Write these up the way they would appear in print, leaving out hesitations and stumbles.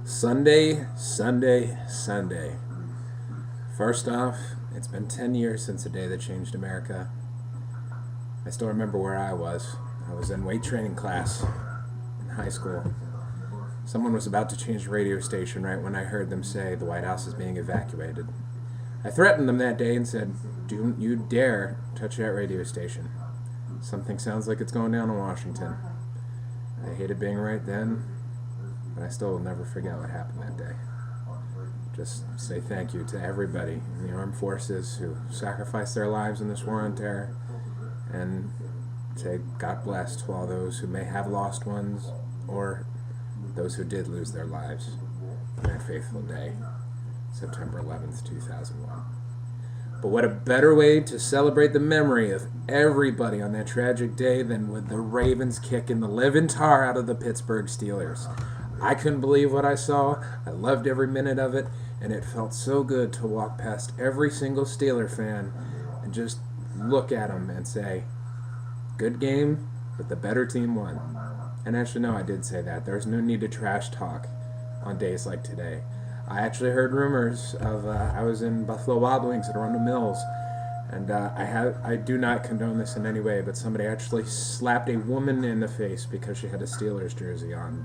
Sunday, Sunday, Sunday. First off, it's been 10 years since the day that changed America. I still remember where I was. I was in weight training class in high school. Someone was about to change the radio station right when I heard them say the White House is being evacuated. I threatened them that day and said, "Don't you dare touch that radio station. Something sounds like it's going down in Washington." I hated being right then, but I still will never forget what happened that day. Just say thank you to everybody in the armed forces who sacrificed their lives in this war on terror, and say God bless to all those who may have lost ones or those who did lose their lives on that faithful day, September 11th, 2001. But what a better way to celebrate the memory of everybody on that tragic day than with the Ravens kicking the living tar out of the Pittsburgh Steelers. I couldn't believe what I saw. I loved every minute of it, and it felt so good to walk past every single Steeler fan and just look at them and say, good game, but the better team won. And actually, no, I did say that. There's no need to trash talk on days like today. I actually heard rumors of, I was in Buffalo Wild Wings at Arundel Mills, and I do not condone this in any way, but somebody actually slapped a woman in the face because she had a Steelers jersey on.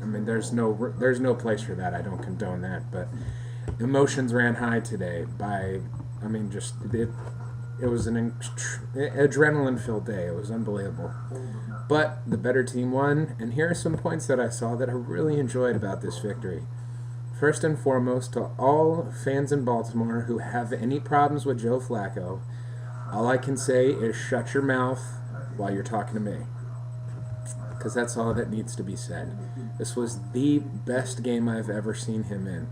There's no place for that. I don't condone that, but emotions ran high today it was an adrenaline-filled day. It was unbelievable. But the better team won, and here are some points that I saw that I really enjoyed about this victory. First and foremost, to all fans in Baltimore who have any problems with Joe Flacco, all I can say is shut your mouth while you're talking to me, because that's all that needs to be said. This was the best game I've ever seen him in.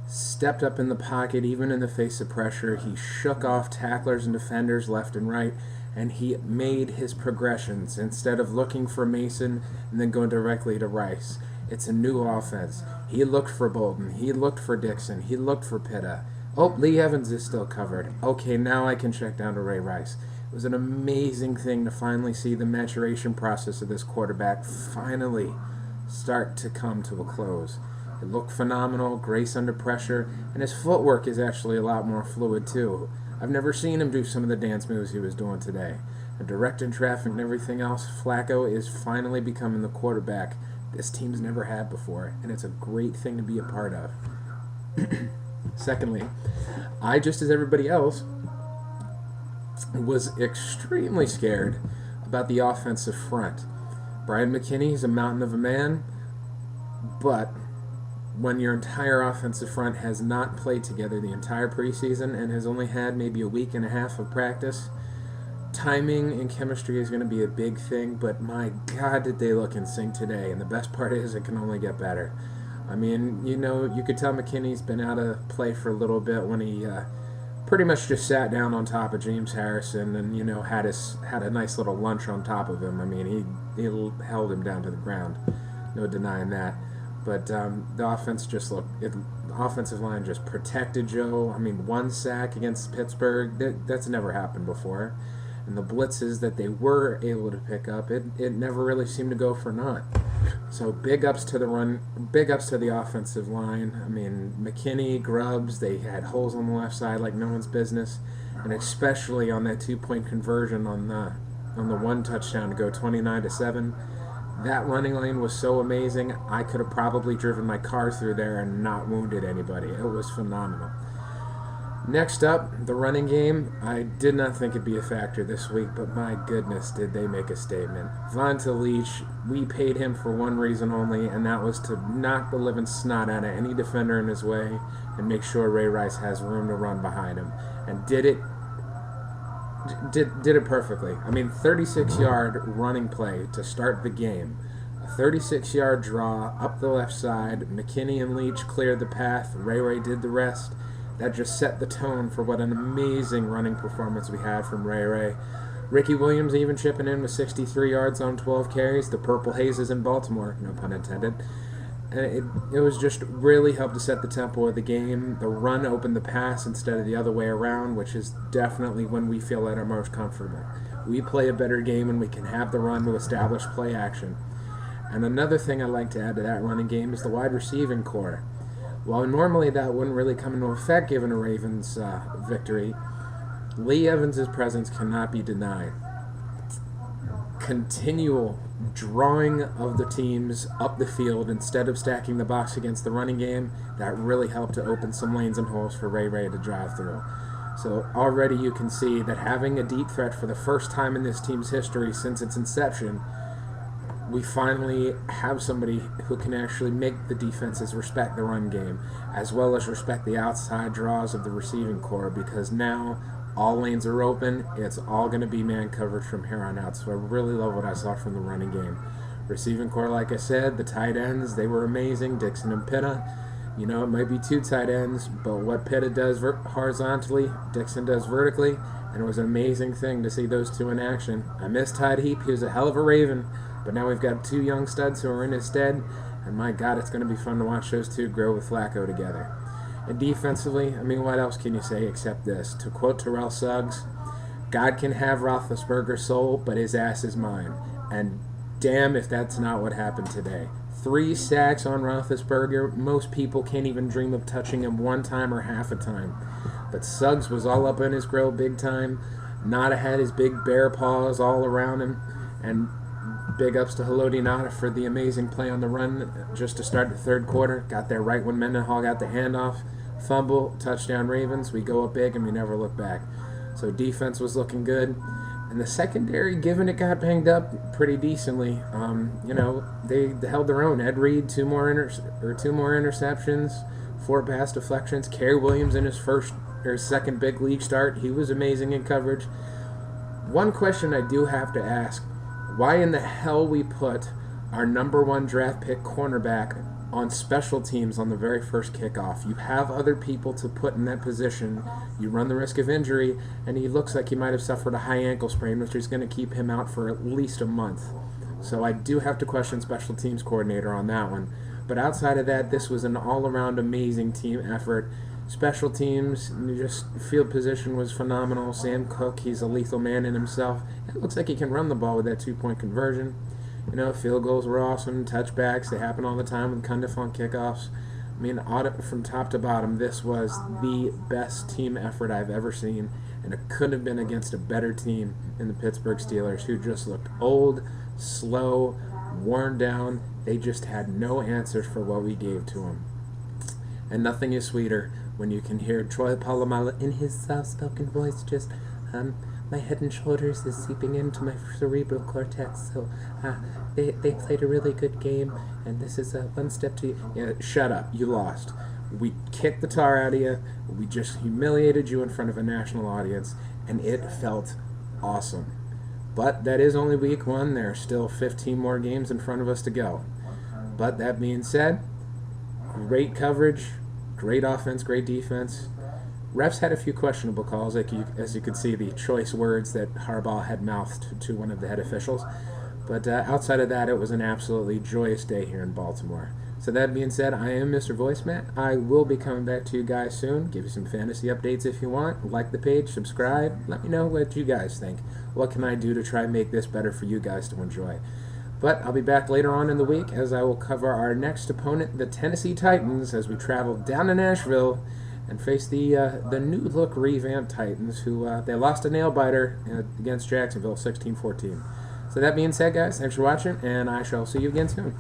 Stepped up in the pocket even in the face of pressure. He shook off tacklers and defenders left and right, and he made his progressions instead of looking for Mason and then going directly to Rice. It's a new offense. He looked for Bolden. He looked for Dixon. He looked for Pitta. Oh, Lee Evans is still covered. Okay, now I can check down to Ray Rice. It was an amazing thing to finally see the maturation process of this quarterback finally start to come to a close. It looked phenomenal, grace under pressure, and his footwork is actually a lot more fluid too. I've never seen him do some of the dance moves he was doing today. And directing traffic and everything else, Flacco is finally becoming the quarterback this team's never had before, and it's a great thing to be a part of. Secondly, I, just as everybody else, was extremely scared about the offensive front. Brian McKinney is a mountain of a man, but when your entire offensive front has not played together the entire preseason and has only had maybe a week and a half of practice, timing and chemistry is going to be a big thing, but my God, did they look in sync today, and the best part is it can only get better. I mean, you could tell McKinney's been out of play for a little bit when he pretty much just sat down on top of James Harrison and, had a nice little lunch on top of him. I mean, he held him down to the ground. No denying that. But the offensive line just protected Joe. I mean, one sack against Pittsburgh, that's never happened before. And the blitzes that they were able to pick up, it never really seemed to go for naught. So big ups to the offensive line. I mean, McKinney, Grubbs, they had holes on the left side like no one's business, and especially on that 2-point conversion on the one touchdown to go 29-7. That running lane was so amazing. I could have probably driven my car through there and not wounded anybody. It was phenomenal. Next up, the running game. I did not think it'd be a factor this week, but my goodness, did they make a statement. Vonta Leach, we paid him for one reason only, and that was to knock the living snot out of any defender in his way and make sure Ray Rice has room to run behind him. And did it perfectly. I mean, 36-yard running play to start the game. A 36-yard draw up the left side. McKinney and Leach cleared the path. Ray did the rest. That just set the tone for what an amazing running performance we had from Ray. Ricky Williams even chipping in with 63 yards on 12 carries. The Purple Hazes in Baltimore, no pun intended. It was just really helped to set the tempo of the game. The run opened the pass instead of the other way around, which is definitely when we feel at our most comfortable. We play a better game when we can have the run to establish play action. And another thing I'd like to add to that running game is the wide receiving core. While normally that wouldn't really come into effect given a Ravens victory, Lee Evans' presence cannot be denied. Continual drawing of the teams up the field instead of stacking the box against the running game, that really helped to open some lanes and holes for Ray to drive through. So already you can see that having a deep threat for the first time in this team's history since its inception, we finally have somebody who can actually make the defenses respect the run game, as well as respect the outside draws of the receiving core, because now all lanes are open. It's all going to be man coverage from here on out. So I really love what I saw from the running game. Receiving core, like I said, the tight ends, they were amazing. Dixon and Pitta. You know, it might be two tight ends, but what Pitta does horizontally, Dixon does vertically, and it was an amazing thing to see those two in action. I miss Todd Heap. He was a hell of a Raven, but now we've got two young studs who are in his stead, and my God, it's going to be fun to watch those two grow with Flacco together. And defensively, I mean, what else can you say except this? To quote Terrell Suggs, God can have Roethlisberger's soul, but his ass is mine. And damn if that's not what happened today. 3 sacks on Roethlisberger. Most people can't even dream of touching him one time or half a time. But Suggs was all up in his grill big time. Nada had his big bear paws all around him. And big ups to Haloti Nada for the amazing play on the run just to start the third quarter. Got there right when Mendenhall got the handoff. Fumble, touchdown Ravens. We go up big and we never look back. So defense was looking good. And the secondary, given it got banged up pretty decently, you know, they held their own. Ed Reed, 2 more interceptions, 4 pass deflections. Kerry Williams in his second big league start, he was amazing in coverage. One question I do have to ask: why in the hell we put our #1 draft pick cornerback on special teams on the very first kickoff? You have other people to put in that position. You run the risk of injury, and he looks like he might have suffered a high ankle sprain, which is going to keep him out for at least a month. So I do have to question special teams coordinator on that one. But outside of that, this was an all-around amazing team effort. Special teams, just field position was phenomenal. Sam Cook, he's a lethal man in himself. It looks like he can run the ball with that 2-point conversion. You know, field goals were awesome, touchbacks, they happen all the time with Cundiff kickoffs. I mean, from top to bottom, this was the best team effort I've ever seen, and it couldn't have been against a better team in the Pittsburgh Steelers, who just looked old, slow, worn down. They just had no answers for what we gave to them. And nothing is sweeter when you can hear Troy Polamalu in his soft-spoken voice just, my head and shoulders is seeping into my cerebral cortex, so they played a really good game, and this is one step to... Yeah, shut up, you lost. We kicked the tar out of you, we just humiliated you in front of a national audience, and it felt awesome. But that is only week 1, there are still 15 more games in front of us to go. But that being said, great coverage, great offense, great defense. Refs had a few questionable calls, as you could see, the choice words that Harbaugh had mouthed to one of the head officials. But outside of that, it was an absolutely joyous day here in Baltimore. So that being said, I am Mr. Voice Matt. I will be coming back to you guys soon. Give you some fantasy updates if you want. Like the page, subscribe. Let me know what you guys think. What can I do to try and make this better for you guys to enjoy? But I'll be back later on in the week as I will cover our next opponent, the Tennessee Titans, as we travel down to Nashville and face the new-look revamped Titans, who they lost a nail-biter against Jacksonville 16-14. So that being said, guys, thanks for watching, and I shall see you again soon.